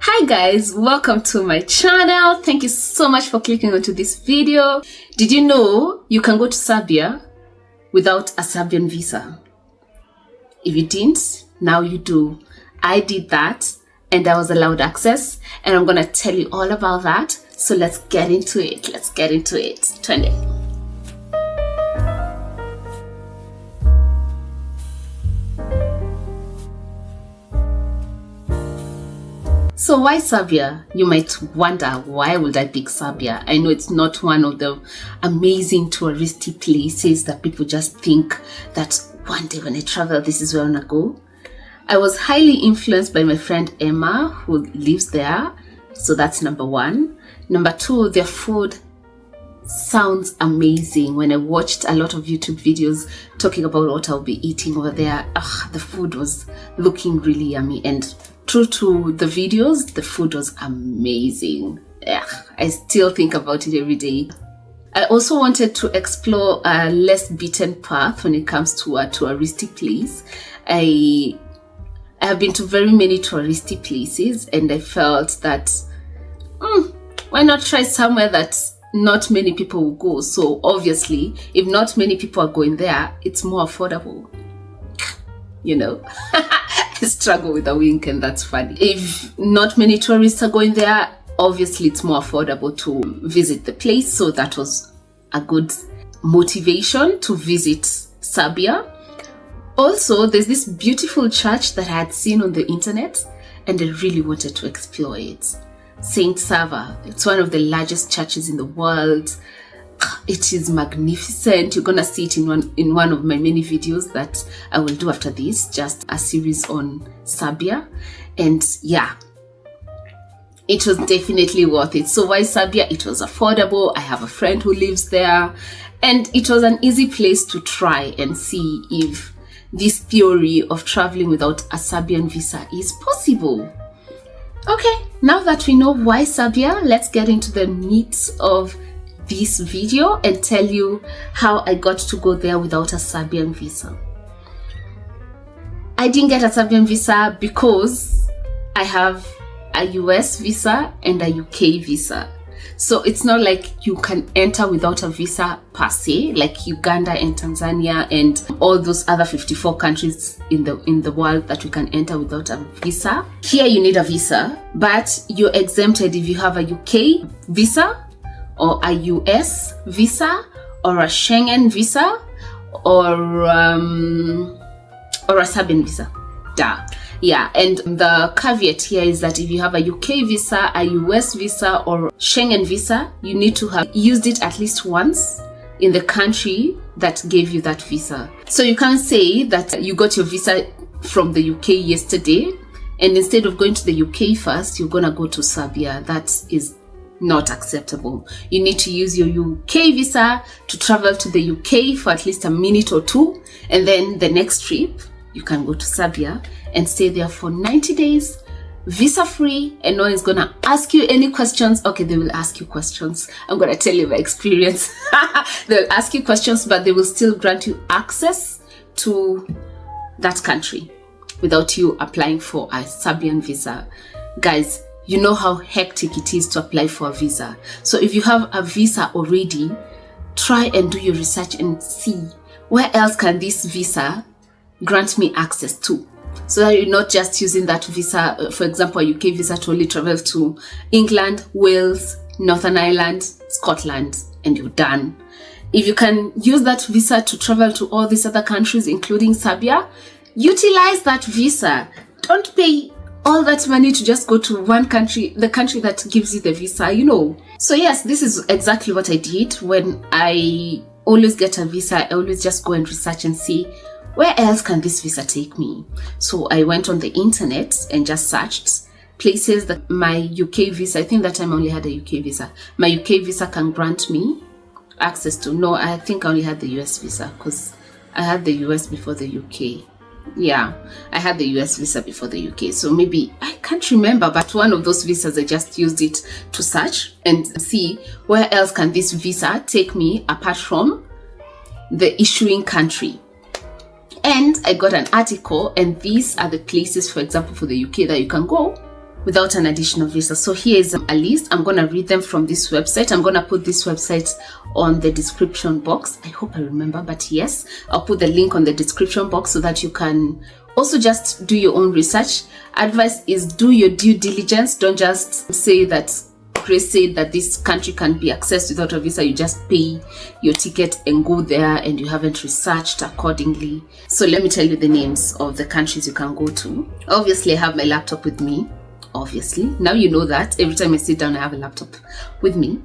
Hi guys, welcome to my channel. Thank you so much for clicking onto this video. Did you know you can go to Serbia without a Serbian visa? If you didn't, now you do. I did that and I was allowed access, and I'm gonna tell you all about that. So let's get into it. Turn it. So why Serbia? You might wonder, why would I pick Serbia? I know it's not one of the amazing touristy places that people just think that one day when I travel, this is where I wanna go. I was highly influenced by my friend Emma, who lives there. So that's number one. Number two, their food sounds amazing. When I watched a lot of YouTube videos talking about what I'll be eating over there, the food was looking really yummy, and true to the videos, the food was amazing. I still think about it every day. I also wanted to explore a less beaten path when it comes to a touristy place. I have been to very many touristy places, and I felt that why not try somewhere that not many people will go? So obviously, if not many people are going there, it's more affordable. You know, I struggle with a wink, and that's funny. If not many tourists are going there, obviously it's more affordable to visit the place. So that was a good motivation to visit Serbia. Also, there's this beautiful church that I had seen on the internet, and I really wanted to explore it. Saint Sava. It's one of the largest churches in the world. It is magnificent. You're gonna see it in one of my many videos that I will do after this, just a series on Serbia. And yeah, it was definitely worth it. So why Serbia? It was affordable. I have a friend who lives there, and it was an easy place to try and see if this theory of traveling without a Serbian visa is possible. Okay, now that we know why Serbia, let's get into the meat of this video and tell you how I got to go there without a Serbian visa. I didn't get a Serbian visa because I have a US visa and a UK visa. So it's not like you can enter without a visa per se, like Uganda and Tanzania and all those other 54 countries in the world that you can enter without a visa. Here you need a visa, but you're exempted if you have a UK visa or a US visa or a Schengen visa or a Serbian visa. Yeah, and the caveat here is that if you have a UK visa, a US visa, or Schengen visa, you need to have used it at least once in the country that gave you that visa. So you can't say that you got your visa from the UK yesterday, and instead of going to the UK first, you're gonna go to Serbia. That is not acceptable. You need to use your UK visa to travel to the UK for at least a minute or two, and then the next trip, you can go to Serbia and stay there for 90 days, visa free, and no one's gonna ask you any questions. Okay, they will ask you questions. I'm gonna tell you my experience. They'll ask you questions, but they will still grant you access to that country without you applying for a Serbian visa. Guys, you know how hectic it is to apply for a visa. So if you have a visa already, try and do your research and see where else can this visa grant me access to, so that you're not just using that visa, for example, a UK visa to only travel to England, Wales, Northern Ireland, Scotland, and you're done. If you can use that visa to travel to all these other countries, including Serbia, utilize that visa. Don't pay all that money to just go to one country, the country that gives you the visa, you know. So yes, this is exactly what I did. When I always get a visa, I always just go and research and see, where else can this visa take me? So I went on the internet and just searched places that my UK visa, I think that time I only had a UK visa, my UK visa can grant me access to. No, I think I only had the US visa because I had the US before the UK. Yeah, I had the US visa before the UK. So maybe, I can't remember, but one of those visas, I just used it to search and see where else can this visa take me apart from the issuing country. And I got an article, and these are the places, for example, for the UK that you can go without an additional visa. So here is a list. I'm going to read them from this website. I'm going to put this website on the description box. I hope I remember, but yes, I'll put the link on the description box so that you can also just do your own research. Advice is do your due diligence. Don't just say that Grace said that this country can be accessed without a visa. You just pay your ticket and go there and you haven't researched accordingly. So let me tell you the names of the countries you can go to. Obviously, I have my laptop with me. Obviously, now you know that. Every time I sit down, I have a laptop with me.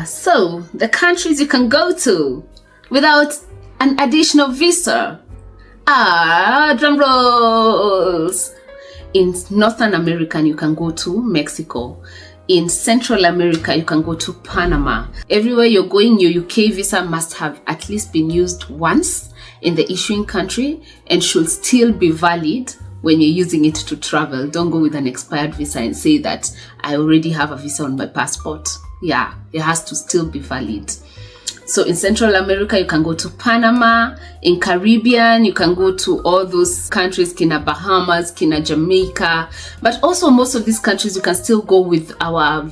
So the countries you can go to without an additional visa. Drum rolls. In Northern America, you can go to Mexico. In Central America, you can go to Panama. Everywhere you're going, your UK visa must have at least been used once in the issuing country and should still be valid when you're using it to travel. Don't go with an expired visa and say that I already have a visa on my passport. Yeah, it has to still be valid. So in Central America, you can go to Panama. In Caribbean, you can go to all those countries, Kina Bahamas, Kina Jamaica. But also most of these countries, you can still go with our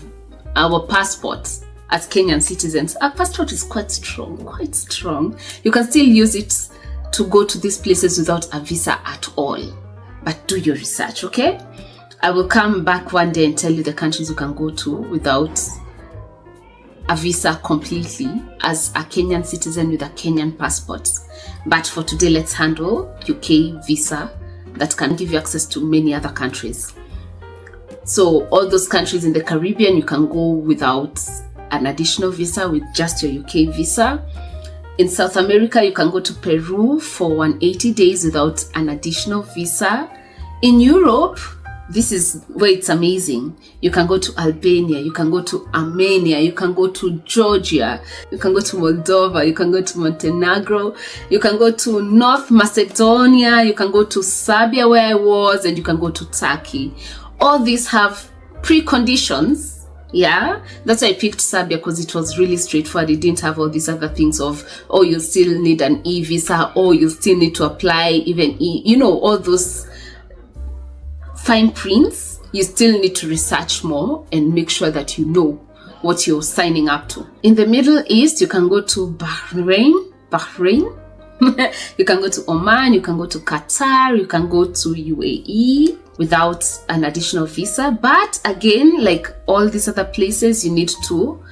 passports as Kenyan citizens. Our passport is quite strong. You can still use it to go to these places without a visa at all. But do your research, okay? I will come back one day and tell you the countries you can go to without a visa completely as a Kenyan citizen with a Kenyan passport. But for today, let's handle UK visa that can give you access to many other countries. So all those countries in the Caribbean, you can go without an additional visa with just your UK visa. In South America, you can go to Peru for 180 days without an additional visa. In Europe, this is where it's amazing. You can go to Albania, you can go to Armenia, you can go to Georgia, you can go to Moldova, you can go to Montenegro, you can go to North Macedonia, you can go to Serbia where I was, and you can go to Turkey. All these have preconditions. Yeah, that's why I picked Serbia, because it was really straightforward. It didn't have all these other things of, oh, you still need an e-visa, or you still need to apply even all those fine prints. You still need to research more and make sure that you know what you're signing up to. In the Middle East, you can go to Bahrain. You can go to Oman, you can go to Qatar, you can go to UAE without an additional visa. But again, like all these other places, you need to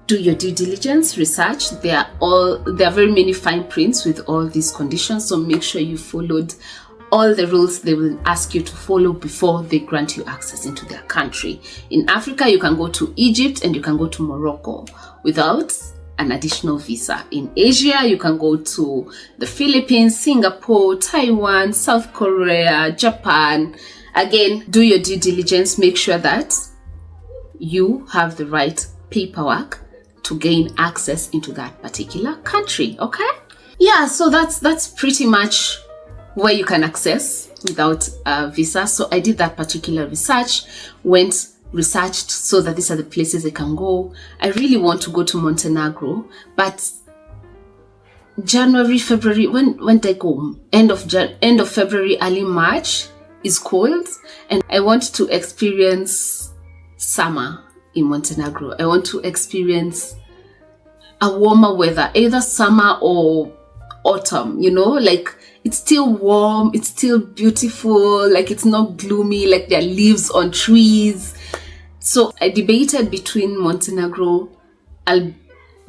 do your due diligence, research. There are very many fine prints with all these conditions, so make sure you followed all the rules they will ask you to follow before they grant you access into their country. In Africa, you can go to Egypt and you can go to Morocco without an additional visa. In Asia, you can go to the Philippines, Singapore, Taiwan, South Korea, Japan. Again, do your due diligence. Make sure that you have the right paperwork to gain access into that particular country, okay? Yeah, so that's pretty much where you can access without a visa. So I did that particular research, researched so that these are the places I can go. I really want to go to Montenegro, but January, February, when they go, end of February, early March is cold, and I want to experience summer in Montenegro. I want to experience a warmer weather, either summer or autumn, like it's still warm, it's still beautiful, like it's not gloomy, like there are leaves on trees. So I debated between Montenegro,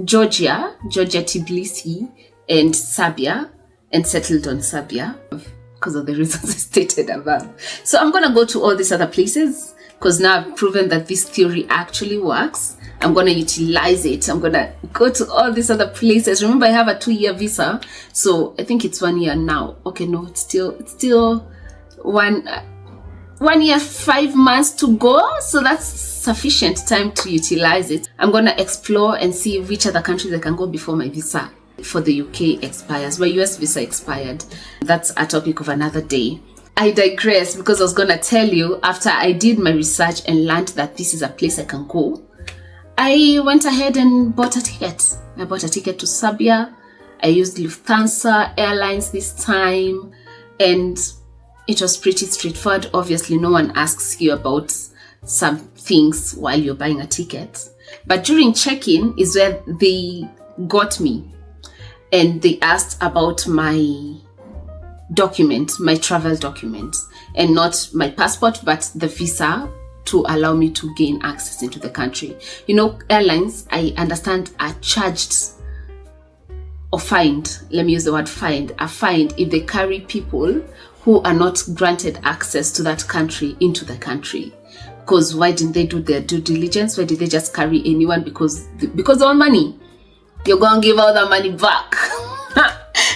Georgia, Tbilisi, and Serbia, and settled on Serbia because of the reasons I stated above. So I'm going to go to all these other places because now I've proven that this theory actually works. I'm going to utilize it. I'm going to go to all these other places. Remember, I have a 2-year visa, so I think it's 1 year now. Okay, no, it's still 1 year, 5 months to go, so that's sufficient time to utilize it. I'm going to explore and see which other countries I can go before my visa for the UK expires. My US visa expired. That's a topic of another day. I digress because I was going to tell you, after I did my research and learned that this is a place I can go, I went ahead and bought a ticket. I bought a ticket to Serbia. I used Lufthansa Airlines this time, and it was pretty straightforward. Obviously, no one asks you about some things while you're buying a ticket. But during check-in is where they got me. And they asked about my document, my travel document. And not my passport, but the visa to allow me to gain access into the country. You know, airlines, I understand, are charged or fined. Let me use the word fined. Are fined if they carry people who are not granted access to that country into the country. Because why didn't they do their due diligence? Why did they just carry anyone? Because of money. You're going to give all the money back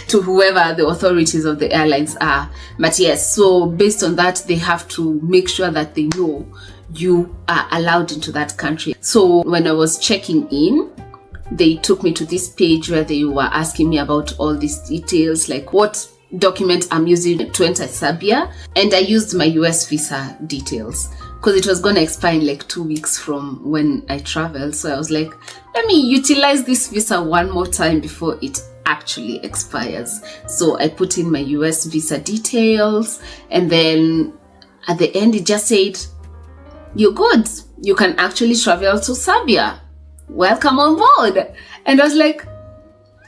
to whoever the authorities of the airlines are. But yes, so based on that, they have to make sure that they know you are allowed into that country. So when I was checking in, they took me to this page where they were asking me about all these details, like what document I'm using to enter Serbia, and I used my US visa details because it was going to expire in like 2 weeks from when I traveled. So I was like, let me utilize this visa one more time before it actually expires. So I put in my US visa details, and then at the end it just said, you're good, you can actually travel to Serbia, welcome on board. And I was like,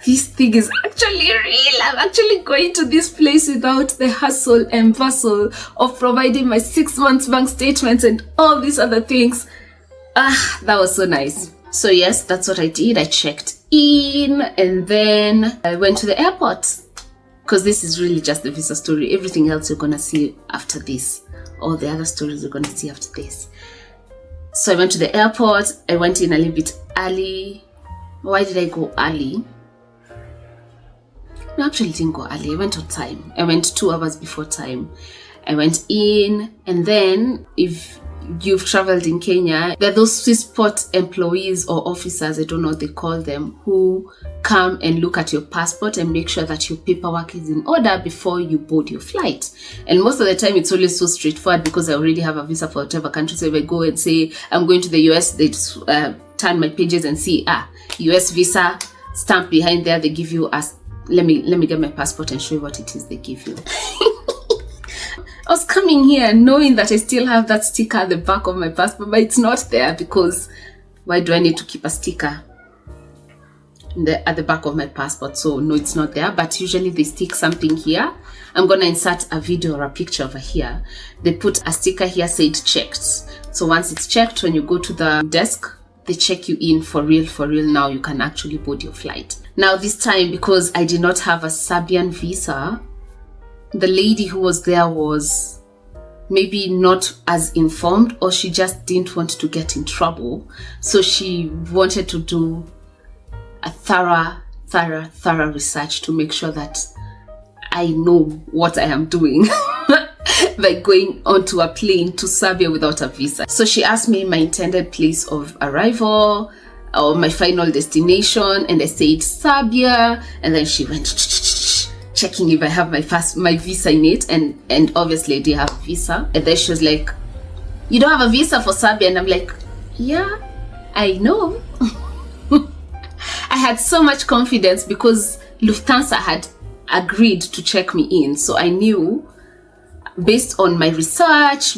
this thing is actually real. I'm actually going to this place without the hustle and bustle of providing my 6 months bank statements and all these other things. That was so nice. So yes, that's what I did. I checked in and then I went to the airport, because this is really just the visa story. Everything else you're gonna see after this. All the other stories you're gonna see after this. So I went to the airport. I went in a little bit early. Why did I go early? No, actually didn't go early. I went on time. I went 2 hours before time. I went in, and then if you've traveled in Kenya, there are those Swissport employees or officers, I don't know what they call them, who come and look at your passport and make sure that your paperwork is in order before you board your flight. And most of the time it's always so straightforward because I already have a visa for whatever country. So if I go and say I'm going to the US, they turn my pages and see US visa stamp behind there. They give you a let me get my passport and show you what it is they give you. I was coming here knowing that I still have that sticker at the back of my passport, but it's not there because why do I need to keep a sticker at the back of my passport? So no, it's not there, but usually they stick something here. I'm gonna insert a video or a picture over here. They put a sticker here said checked. So once it's checked, when you go to the desk, they check you in for real. Now you can actually board your flight. Now this time, because I did not have a Serbian visa, the lady who was there was maybe not as informed, or she just didn't want to get in trouble. So she wanted to do a thorough research to make sure that I know what I am doing by going onto a plane to Serbia without a visa. So she asked me my intended place of arrival or my final destination, and I said Serbia, and then she went checking if I have my visa in it, and obviously I did have a visa. And then she was like, you don't have a visa for Serbia? And I'm like, yeah, I know. I had so much confidence because Lufthansa had agreed to check me in, so I knew based on my research,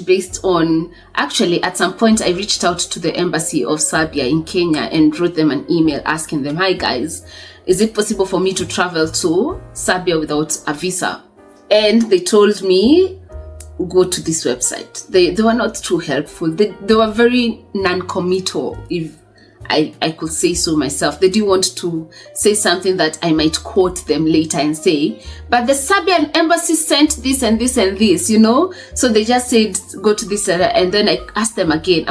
actually at some point I reached out to the embassy of Serbia in Kenya and wrote them an email asking them, hi guys, is it possible for me to travel to Serbia without a visa? And they told me, go to this website. They were not too helpful. They were very non-committal, if I could say so myself. They didn't want to say something that I might quote them later and say, but the Serbian embassy sent this and this and this, you know? So they just said, go to this, and then I asked them again.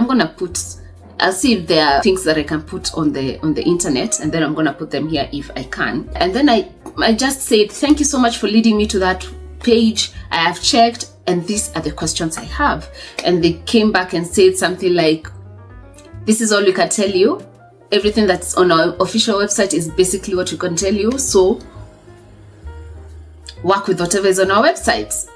I'll see if there are things that I can put on the internet, and then I'm gonna put them here if I can. And then I just said, thank you so much for leading me to that page. I have checked, and these are the questions I have. And they came back and said something like, this is all we can tell you. Everything that's on our official website is basically what we can tell you. So work with whatever is on our website.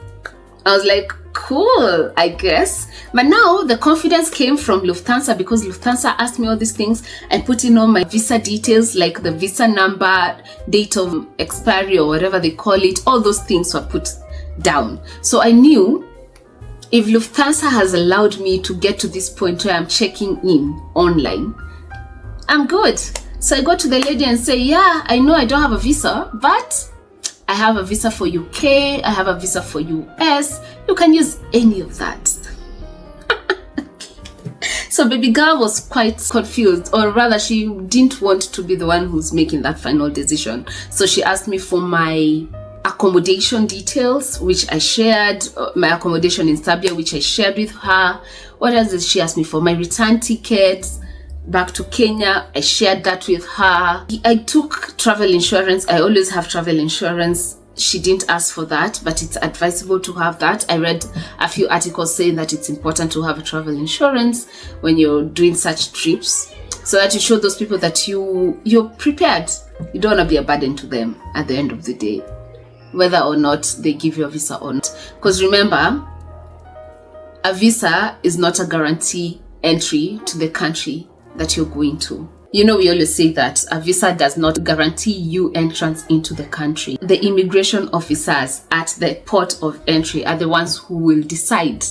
I was like, cool, I guess. But now the confidence came from Lufthansa, because Lufthansa asked me all these things. I put in all my visa details, like the visa number, date of expiry or whatever they call it. All those things were put down. So I knew if Lufthansa has allowed me to get to this point where I'm checking in online, I'm good. So I go to the lady and say, yeah, I know I don't have a visa, but I have a visa for UK, I have a visa for US, you can use any of that. So baby girl was quite confused, or rather she didn't want to be the one who's making that final decision. So she asked me for my accommodation details, which I shared, my accommodation in Serbia, which I shared with her. What else did she ask me for? My return tickets back to Kenya, I shared that with her. I took travel insurance. I always have travel insurance. She didn't ask for that, but it's advisable to have that. I read a few articles saying that it's important to have a travel insurance when you're doing such trips, so that you show those people that you're prepared. You don't want to be a burden to them at the end of the day, whether or not they give you a visa or not. Because remember, a visa is not a guarantee entry to the country that you're going to. You know, we always say that a visa does not guarantee you entrance into the country. The immigration officers at the port of entry are the ones who will decide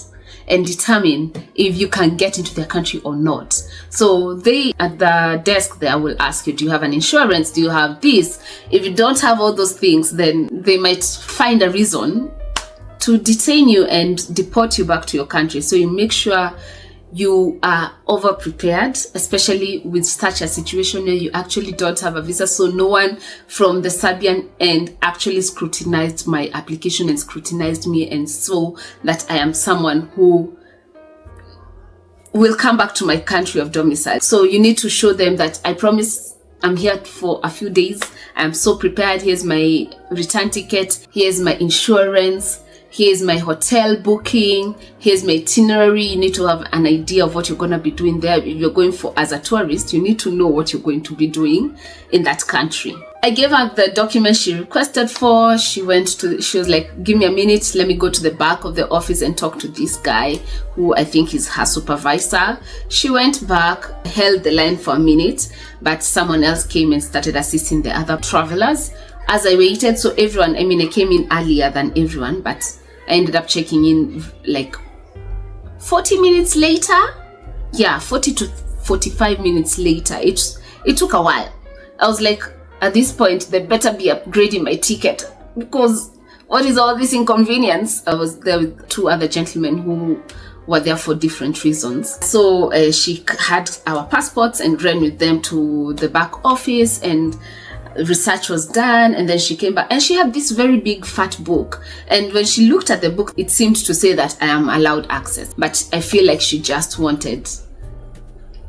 and determine if you can get into their country or not. So they at the desk there will ask you, do you have an insurance? Do you have this? If you don't have all those things, then they might find a reason to detain you and deport you back to your country. So you make sure you are over prepared, especially with such a situation where you actually don't have a visa. So no one from the Serbian end actually scrutinized my application and scrutinized me and saw that I am someone who will come back to my country of domicile. So you need to show them that I promise I'm here for a few days. I'm so prepared. Here's my return ticket. Here's my insurance. Here's my hotel booking, here's my itinerary. You need to have an idea of what you're going to be doing there. If you're going for as a tourist, you need to know what you're going to be doing in that country. I gave her the document she requested for. She was like, give me a minute, let me go to the back of the office and talk to this guy who I think is her supervisor. She went back, held the line for a minute, but someone else came and started assisting the other travelers. As I waited, so everyone, I came in earlier than everyone, but I ended up checking in like 40 minutes later. Yeah, 40 to 45 minutes later. It took a while. I was like, at this point, they better be upgrading my ticket, because what is all this inconvenience? I was there with two other gentlemen who were there for different reasons. So she had our passports and ran with them to the back office, and research was done, and then she came back and she had this very big fat book, and when she looked at the book, it seemed to say that I am allowed access, but I feel like she just wanted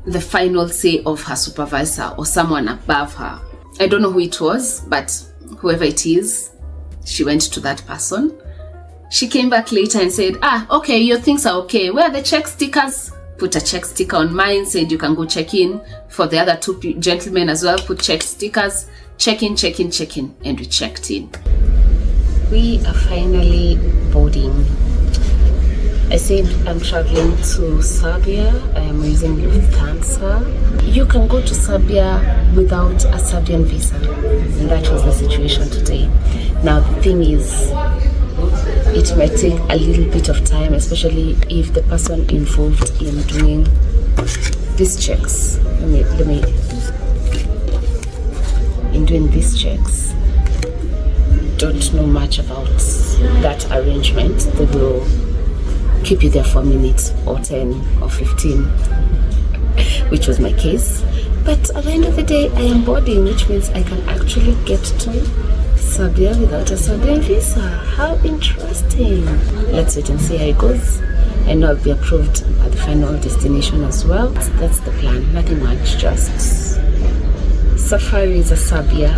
the final say of her supervisor or someone above her. I don't know who it was, but whoever it is, she went to that person. She came back later and said, okay, your things are okay. Where are the check stickers? Put a check sticker on mine, said you can go check in. For the other two gentlemen as well, put check stickers. Check in, and we checked in. We are finally boarding. I said I'm traveling to Serbia. I am using Lufthansa. You can go to Serbia without a Serbian visa, and that was the situation today. Now the thing is, it might take a little bit of time, especially if the person involved in doing these checks. Let me in doing these checks don't know much about that arrangement. They will keep you there for a minute or 10 or 15, which was my case. But at the end of the day, I am boarding, which means I can actually get to Serbia without a Serbian visa. How interesting. Let's wait and see how it goes. I know I'll be approved at the final destination as well. That's the plan, nothing much, just safari is a Serbia.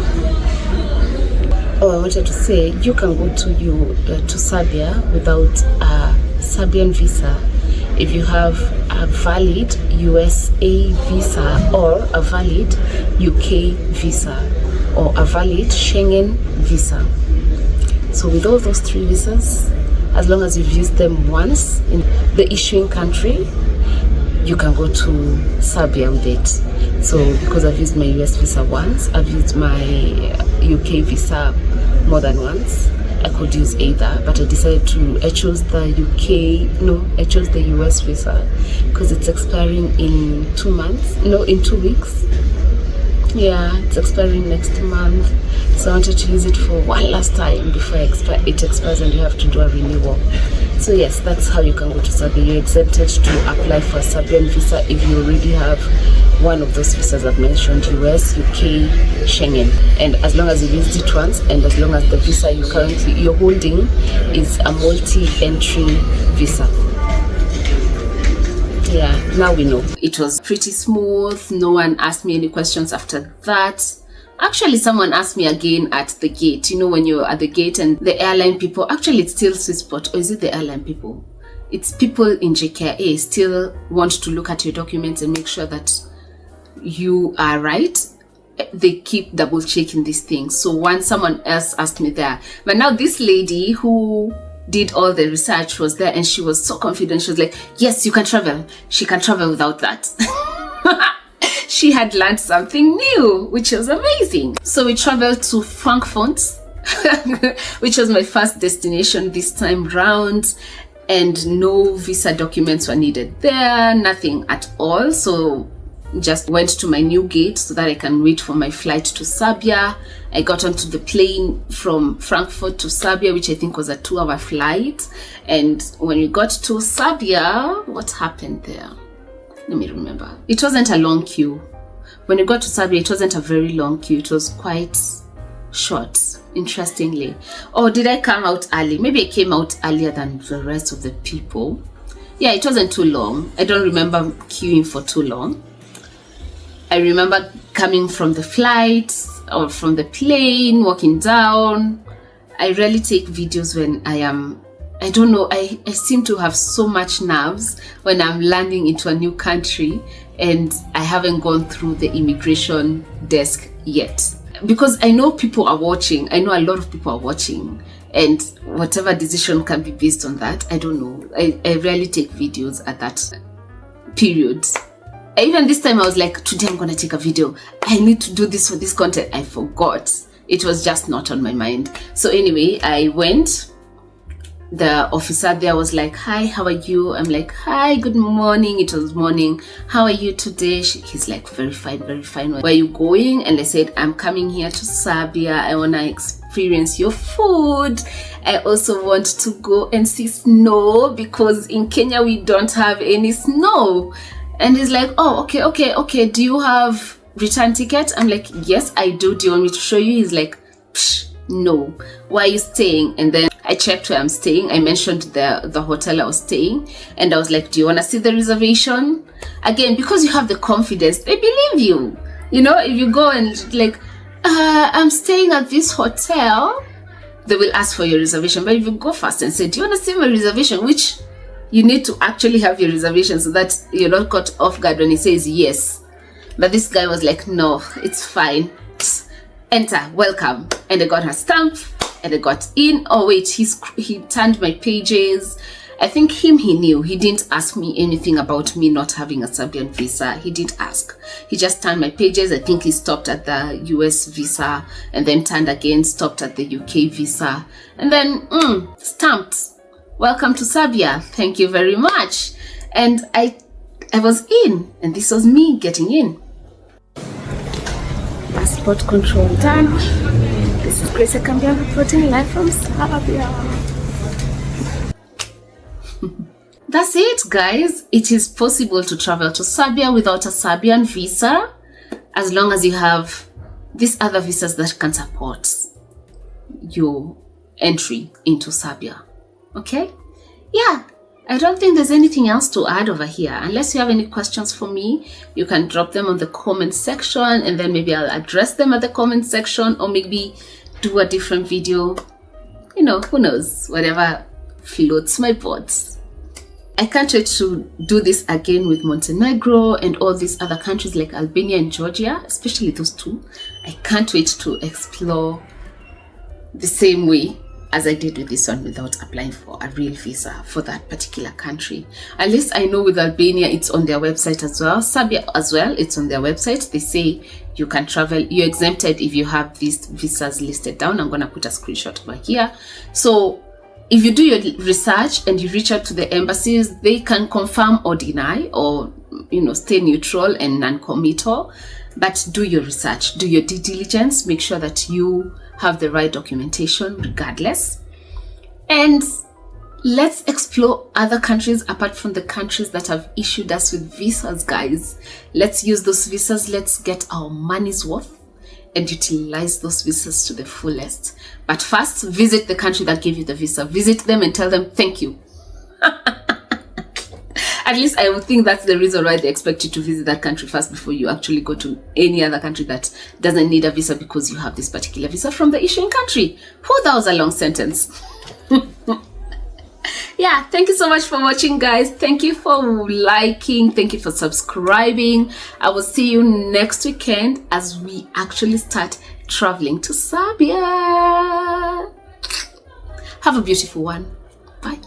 Oh, I wanted to say, you can go to Serbia without a Serbian visa if you have a valid USA visa or a valid UK visa or a valid Schengen visa. So with all those three visas, as long as you've used them once in the issuing country, you can go to Serbia with it. So because I've used my US visa once, I've used my UK visa more than once, I could use either, but I decided I chose the US visa because it's expiring in 2 months. No, in 2 weeks. Yeah, it's expiring next month. So I wanted to use it for one last time before it expires and you have to do a renewal. So yes, that's how you can go to Serbia. You're exempted to apply for a Serbian visa if you already have one of those visas I've mentioned, US, UK, Schengen. And as long as you used it once, and as long as the visa you're holding is a multi-entry visa. Yeah, now we know. It was pretty smooth. No one asked me any questions after that. Actually, someone asked me again at the gate. You know, when you're at the gate and the airline people, actually it's still Swissport, or is it the airline people? It's people in JKA still want to look at your documents and make sure that you are right. They keep double checking these things. So once someone else asked me there, but now this lady who did all the research was there and she was so confident. She was like, yes, you can travel. She can travel without that. She had learned something new, which was amazing. So we traveled to Frankfurt, which was my first destination this time round, and no visa documents were needed there, nothing at all. So just went to my new gate so that I can wait for my flight to Serbia. I got onto the plane from Frankfurt to Serbia, which I think was a 2-hour flight. And when we got to Serbia, what happened there? Let me remember. It wasn't a long queue. When we got to Serbia, it wasn't a very long queue. It was quite short, interestingly. Or did I come out early? Maybe I came out earlier than the rest of the people. Yeah, it wasn't too long. I don't remember queuing for too long. I remember coming from the flight or from the plane, walking down. I rarely take videos when I don't know, I seem to have so much nerves when I'm landing into a new country and I haven't gone through the immigration desk yet. Because I know people are watching, I know a lot of people are watching, and whatever decision can be based on that, I don't know. I rarely take videos at that period. Even this time I was like, today I'm going to take a video. I need to do this for this content. I forgot. It was just not on my mind. So anyway, I went. The officer there was like, hi, how are you? I'm like, hi, good morning. It was morning. How are you today? He's like, very fine, very fine. Where are you going? And I said, I'm coming here to Serbia. I want to experience your food. I also want to go and see snow because in Kenya we don't have any snow. And he's like, oh, okay. Do you have return ticket? I'm like, yes, I do. Do you want me to show you? He's like, psh, no. Where are you staying? And then I checked where I'm staying. I mentioned the hotel I was staying. And I was like, do you want to see the reservation? Again, because you have the confidence, they believe you. You know, if you go and like, I'm staying at this hotel, they will ask for your reservation. But if you go fast and say, do you want to see my reservation? Which you need to actually have your reservation so that you're not caught off guard when he says yes. But this guy was like, no, it's fine. Enter, welcome. And I got her stamp and I got in. Oh wait, he turned my pages. I think he knew. He didn't ask me anything about me not having a Serbian visa. He didn't ask. He just turned my pages. I think he stopped at the US visa and then turned again, stopped at the UK visa. And then stamped. Welcome to Serbia. Thank you very much. And I was in, and this was me getting in. Passport control done. This is Grace Akambia reporting live from Serbia. That's it, guys. It is possible to travel to Serbia without a Serbian visa, as long as you have these other visas that can support your entry into Serbia. Okay? Yeah, I don't think there's anything else to add over here. Unless you have any questions for me, you can drop them on the comment section and then maybe I'll address them at the comment section or maybe do a different video. You know, who knows? Whatever floats my boat. I can't wait to do this again with Montenegro and all these other countries like Albania and Georgia, especially those two. I can't wait to explore the same way as I did with this one, without applying for a real visa for that particular country. At least I know with Albania, it's on their website as well. Serbia as well, it's on their website. They say you can travel, you're exempted if you have these visas listed down. I'm going to put a screenshot over here. So if you do your research and you reach out to the embassies, they can confirm or deny, or, you know, stay neutral and non-committal. But do your research, do your due diligence, make sure that you have the right documentation regardless. And let's explore other countries apart from the countries that have issued us with visas, guys. Let's use those visas. Let's get our money's worth and utilize those visas to the fullest. But first, visit the country that gave you the visa. Visit them and tell them thank you. At least I would think that's the reason why they expect you to visit that country first before you actually go to any other country that doesn't need a visa because you have this particular visa from the issuing country. Whew, that was a long sentence. Yeah, thank you so much for watching, guys. Thank you for liking. Thank you for subscribing. I will see you next weekend as we actually start traveling to Serbia. Have a beautiful one. Bye.